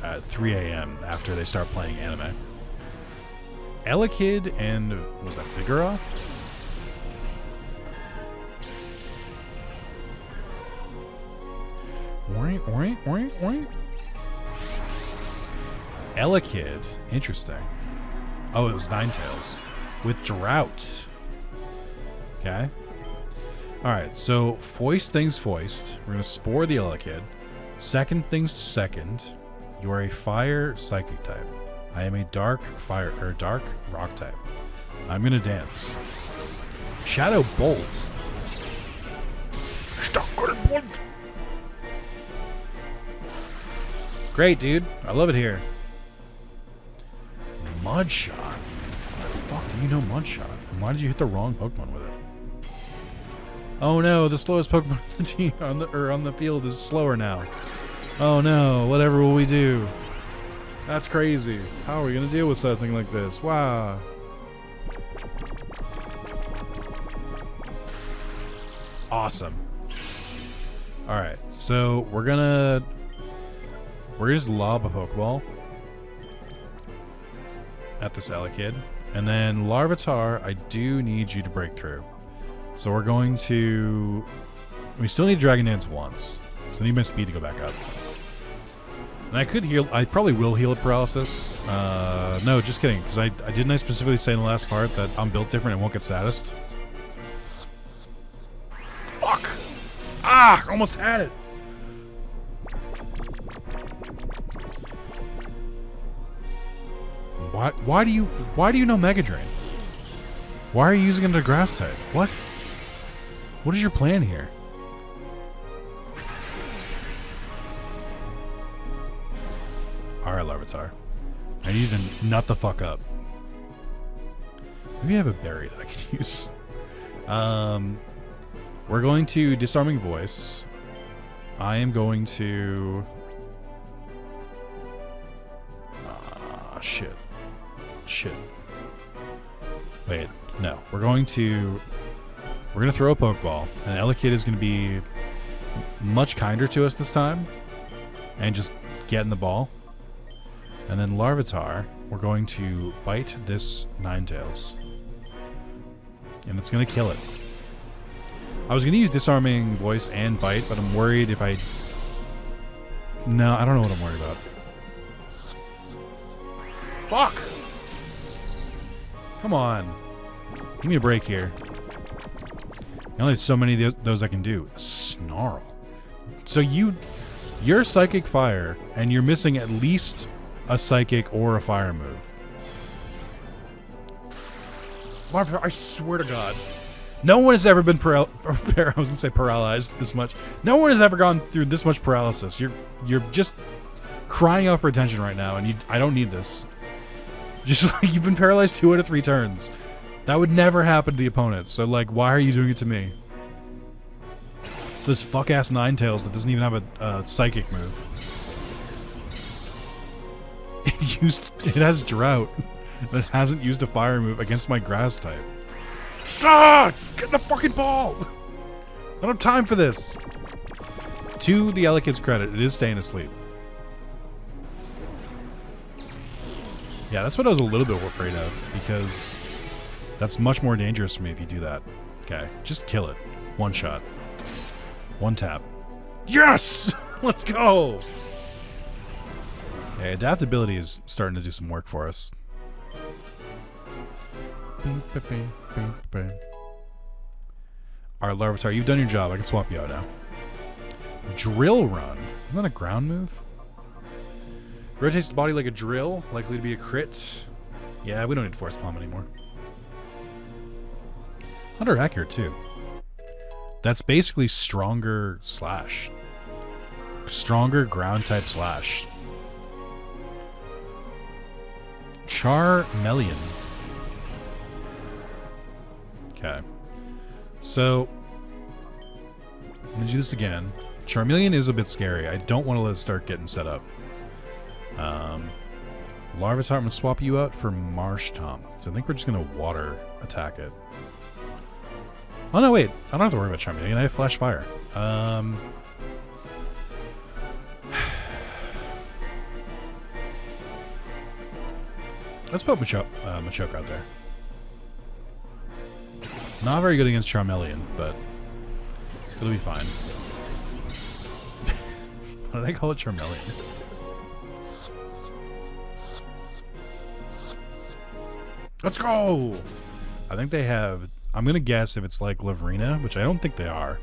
at 3 a.m. after they start playing anime. Elekid and... was that Vigoroth? Oink. Elekid. Interesting. Oh, it was Ninetales. With Drought. Okay. Alright, so foist things foist. We're going to spore the Elekid. Second things second. You are a fire psychic type. I am a dark rock type. I'm going to dance. Shadow Bolt. Great, dude. I love it here. Mudshot. How the fuck do you know Mudshot? And why did you hit the wrong Pokemon with it? Oh no, the slowest Pokemon on the team on the field is slower now. Oh no, whatever will we do? That's crazy. How are we gonna deal with something like this? Wow. Awesome. Alright, so we're gonna just lob a Pokeball at this Elekid. And then Larvitar, I do need you to break through. So we're going to... we still need Dragon Dance once. So I need my speed to go back up. And I could heal... I probably will heal at paralysis. No, just kidding. Because didn't I specifically say in the last part that I'm built different and won't get saddest? Fuck! Ah! Almost had it! Why do you know Mega Drain? Why are you using it into Grass type? What? What is your plan here? Alright, Larvitar. I need you to nut the fuck up. Maybe I have a berry that I could use. We're going to Disarming Voice. I am going to... Shit. Wait, no. We're going to throw a Pokeball, and Elekid is going to be much kinder to us this time, and just get in the ball. And then Larvitar, we're going to bite this Ninetales. And it's going to kill it. I was going to use Disarming Voice and Bite, but I'm worried if I... No, I don't know what I'm worried about. Fuck! Come on. Give me a break here. I only have so many of those I can do. Snarl. So you're Psychic Fire, and you're missing at least a Psychic or a Fire move. I swear to God. No one has ever been I was gonna say paralyzed this much. No one has ever gone through this much paralysis. You're just crying out for attention right now, and I don't need this. Just like you've been paralyzed 2 out of 3 turns. That would never happen to the opponent. So like, why are you doing it to me? This fuck ass Ninetales that doesn't even have a psychic move. It has Drought, but it hasn't used a fire move against my grass type. Stop! Get the fucking ball! I don't have time for this. To the Elekid's credit, it is staying asleep. Yeah, that's what I was a little bit afraid of, because that's much more dangerous for me if you do that. Okay, just kill it. 1 shot. 1 tap. Yes! Let's go! Okay, adaptability is starting to do some work for us. Alright, Larvitar, you've done your job. I can swap you out now. Drill Run. Isn't that a ground move? Rotates the body like a drill. Likely to be a crit. Yeah, we don't need Force Palm anymore. Under accurate, too. That's basically stronger slash. Stronger ground type slash. Charmeleon. Okay. So, I'm going to do this again. Charmeleon is a bit scary. I don't want to let it start getting set up. Larvitar, I'm going to swap you out for Marsh Tom. So I think we're just going to water attack it. Oh, no, wait. I don't have to worry about Charmeleon. I have Flash Fire. Let's put Machoke out there. Not very good against Charmeleon, but it'll be fine. Why did I call it Charmeleon? Let's go! I think they have... I'm going to guess if it's like Lavrina, which I don't think they are.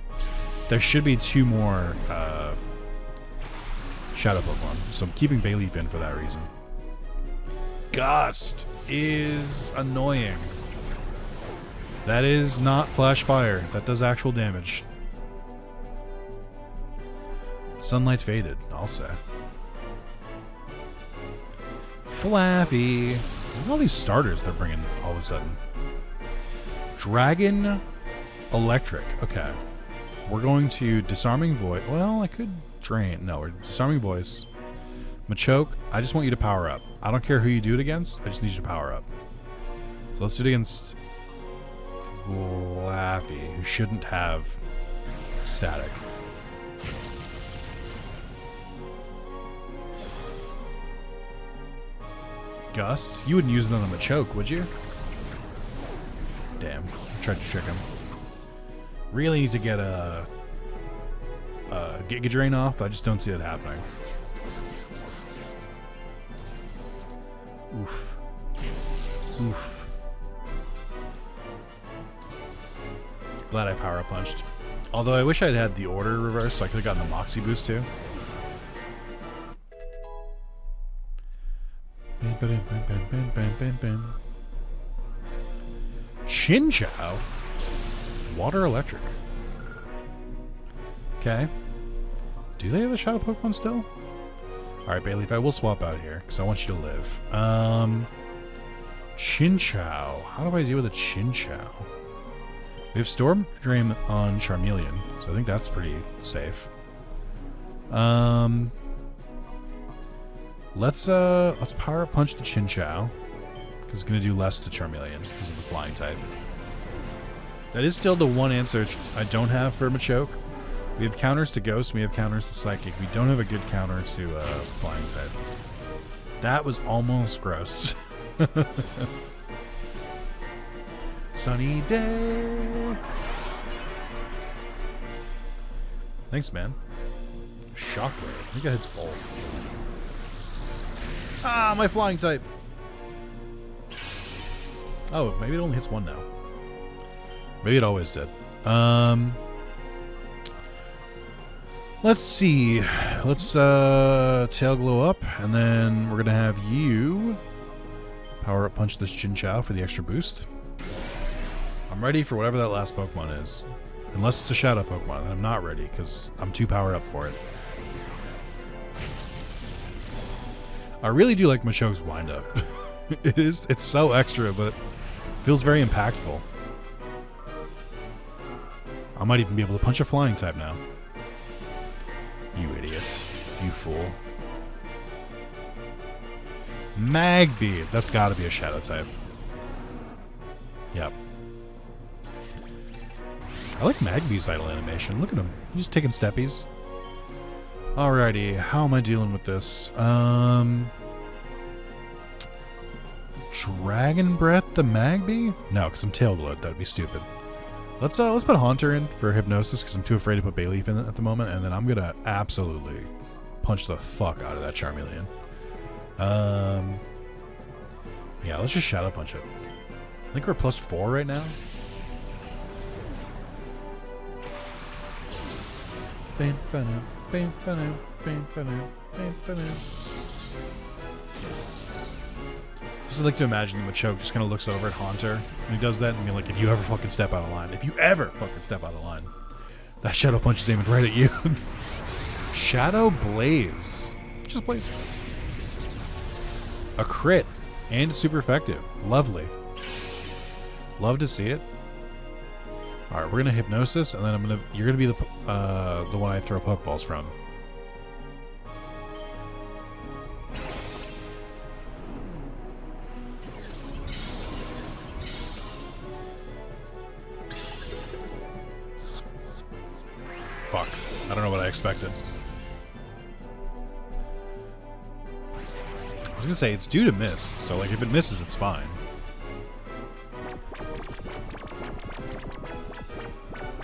There should be 2 more Shadow Pokemon. So I'm keeping Bayleaf in for that reason. Gust is annoying. That is not Flash Fire. That does actual damage. Sunlight Faded, I'll say. Flaffy. Look at all these starters they're bringing all of a sudden. Dragon Electric. Okay. We're going to Disarming Voice. Well, I could Drain. No, we're Disarming Voice. Machoke, I just want you to power up. I don't care who you do it against. I just need you to power up. So let's do it against Flaffy, who shouldn't have static. Gust? You wouldn't use it on a Machoke, would you? Damn. I tried to trick him. Really need to get a Giga Drain off, but I just don't see it happening. Oof. Oof. Glad I power punched. Although I wish I'd had the order reversed so I could have gotten the Moxie boost too. Chinchou? Water Electric. Okay. Do they have a Shadow Pokemon still? Alright, Bayleaf, I will swap out here, because I want you to live. Chinchou. How do I deal with a Chinchou? We have Storm Drain on Charmeleon, so I think that's pretty safe. Let's Power Punch the Chinchou, because it's going to do less to Charmeleon because of the flying type. That is still the one answer I don't have for Machoke. We have counters to Ghost, we have counters to Psychic. We don't have a good counter to Flying type. That was almost gross. Sunny day. Thanks, man. Shockwave. I think it hits both. Ah, my flying type. Oh, maybe it only hits one now. Maybe it always did. Let's see. Let's tail glow up, and then we're gonna have you power up punch this Chin Chow for the extra boost. I'm ready for whatever that last Pokemon is. Unless it's a Shadow Pokemon, then I'm not ready, because I'm too powered up for it. I really do like Machoke's wind-up. It's so extra, but it feels very impactful. I might even be able to punch a flying type now. You idiot. You fool. Magby. That's gotta be a Shadow type. Yep. I like Magby's idle animation. Look at him. He's just taking steppies. Alrighty. How am I dealing with this? Dragon Breath the Magby? No, because I'm Tail Glowed. That would be stupid. Let's put Haunter in for Hypnosis, because I'm too afraid to put Bayleaf in it at the moment, and then I'm gonna absolutely punch the fuck out of that Charmeleon. Yeah, let's just Shadow Punch it. I think we're +4 right now. Just like to imagine the Machoke just kind of looks over at Haunter, and he does that, and be like, if you ever fucking step out of line, if you ever fucking step out of line, that Shadow Punch is aiming right at you. Shadow Blaze. Just Blaze. A crit. And it's super effective. Lovely. Love to see it. Alright, we're gonna Hypnosis, and then you're gonna be the one I throw Pokeballs from. Fuck. I don't know what I expected. I was gonna say, it's due to miss, so like if it misses, it's fine.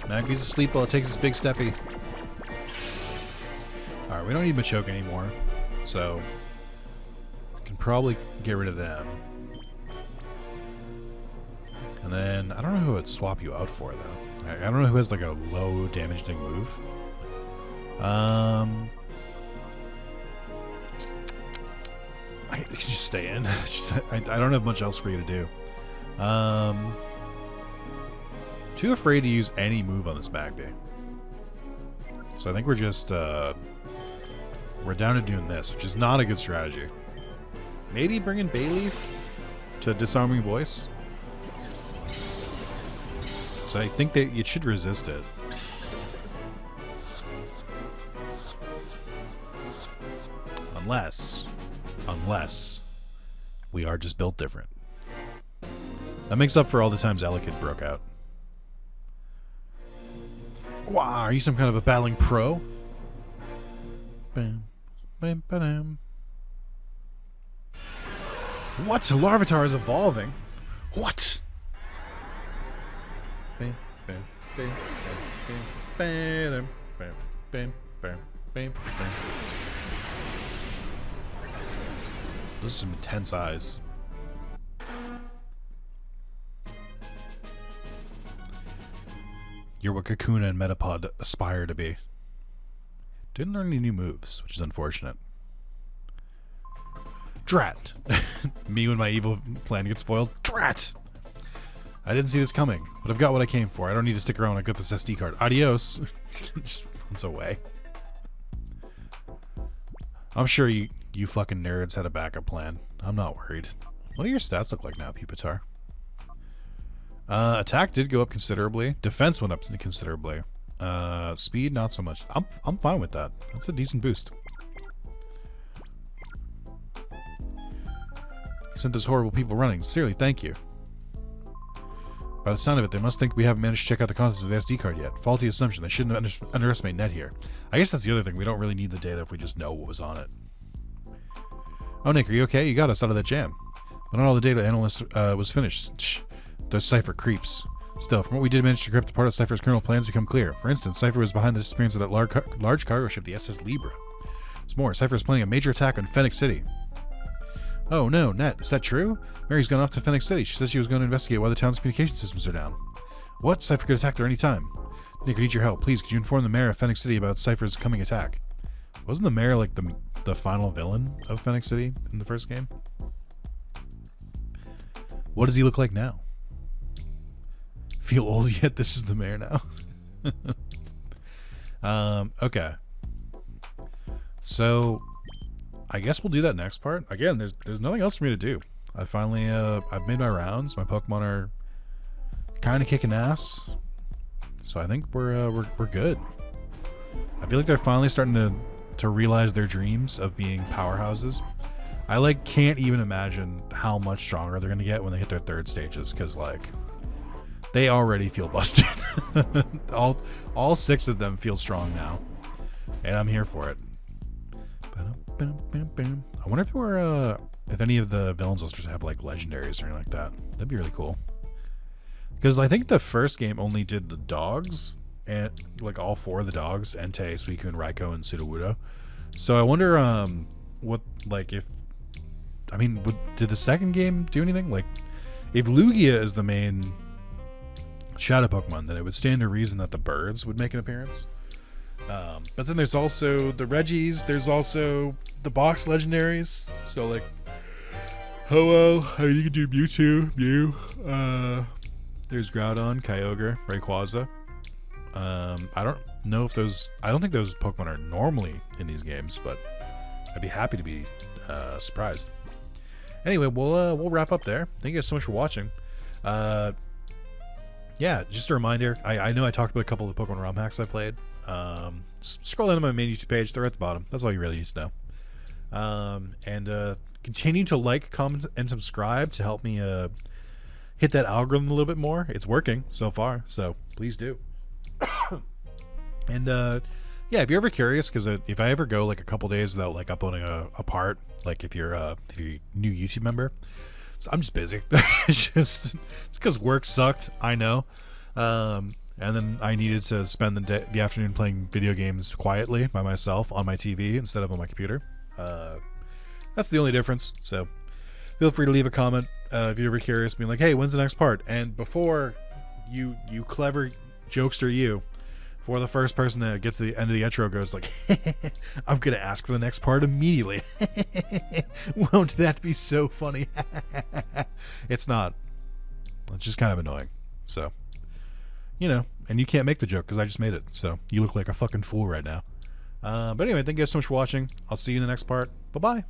Magby's asleep while it takes its big steppy. Alright, we don't need Machoke anymore, so we can probably get rid of them. And then, I don't know who would swap you out for, though. I don't know who has like a low damage dealing move. I can just stay in. I don't have much else for you to do. Too afraid to use any move on this Magby. So I think we're just we're down to doing this, which is not a good strategy. Maybe bring in Bayleaf to Disarming Voice. So I think that you should resist it. Unless we are just built different. That makes up for all the times Elekid broke out. Wow, are you some kind of a battling pro? Bam, bam, ba-dam. What? Larvitar is evolving? What? Bam, bam, bam, bam, bam, bam, bam, bam, bam. This is some intense eyes. You're what Kakuna and Metapod aspire to be. Didn't learn any new moves, which is unfortunate. Drat! Me when my evil plan gets spoiled. Drat! I didn't see this coming, but I've got what I came for. I don't need to stick around when I got this SD card. Adios! Just runs away. I'm sure you fucking nerds had a backup plan. I'm not worried. What do your stats look like now, Pupitar? Attack did go up considerably. Defense went up considerably. Speed, not so much. I'm fine with that. That's a decent boost. Sent those horrible people running. Sincerely, thank you. By the sound of it, they must think we haven't managed to check out the contents of the SD card yet. Faulty assumption. They shouldn't underestimate net here. I guess that's the other thing. We don't really need the data if we just know what was on it. Oh, Nick, are you okay? You got us out of that jam. But not all the data analyst was finished. Shh. Those Cipher creeps. Still, from what we did manage to crypt, part of Cipher's kernel plans become clear. For instance, Cipher was behind the disappearance of that large cargo ship, the SS Libra. What's more, Cipher is planning a major attack on Phoenix City. Oh no, Net, is that true? Mary's gone off to Phoenix City. She said she was going to investigate why the town's communication systems are down. What? Cipher could attack her any time. Nick, I need your help. Please, could you inform the mayor of Phoenix City about Cipher's coming attack? Wasn't the mayor like the final villain of Phoenix City in the first game? What does he look like now? Feel old yet? This is the mayor now. Okay. So, I guess we'll do that next part. Again, there's nothing else for me to do. I finally I've made my rounds. My Pokemon are kind of kicking ass. So I think we're good. I feel like they're finally starting to realize their dreams of being powerhouses. I like can't even imagine how much stronger they're gonna get when they hit their third stages, because like they already feel busted. all 6 of them feel strong now, and I'm here for it. I wonder if there were if any of the villains will have like legendaries or anything like that. That'd be really cool. Because I think the first game only did the dogs, and like all 4 of the dogs, Entei, Suicune, Raikou, and Sudowoodo. So I wonder what, like, if, I mean, did the second game do anything? Like, if Lugia is the main shadow Pokemon, then it would stand to reason that the birds would make an appearance. But then there's also the Reggies, there's also the box legendaries. So like Ho-Oh, you can do Mewtwo, Mew, there's Groudon, Kyogre, Rayquaza. I don't know if I don't think those Pokemon are normally in these games, but I'd be happy to be surprised. Anyway, we'll wrap up there. Thank you guys so much for watching. Yeah, just a reminder, I know I talked about a couple of the Pokemon ROM hacks I played. Scroll down to my main YouTube page, they're at the bottom. That's all you really need to know. And continue to like, comment, and subscribe to help me hit that algorithm a little bit more. It's working so far, so please do. And yeah, if you're ever curious, because if I ever go like a couple days without like uploading a part, like if you're a new YouTube member, so I'm just busy. It's because work sucked, I know. And then I needed to spend the afternoon playing video games quietly by myself on my TV instead of on my computer. That's the only difference. So feel free to leave a comment if you're ever curious, being like, hey, when's the next part? And before you clever jokester you, for the first person that gets to the end of the intro goes like, I'm gonna ask for the next part immediately. Won't that be so funny? It's not. It's just kind of annoying. So, you know, and you can't make the joke because I just made it. So you look like a fucking fool right now. But anyway, thank you guys so much for watching. I'll see you in the next part. Bye-bye.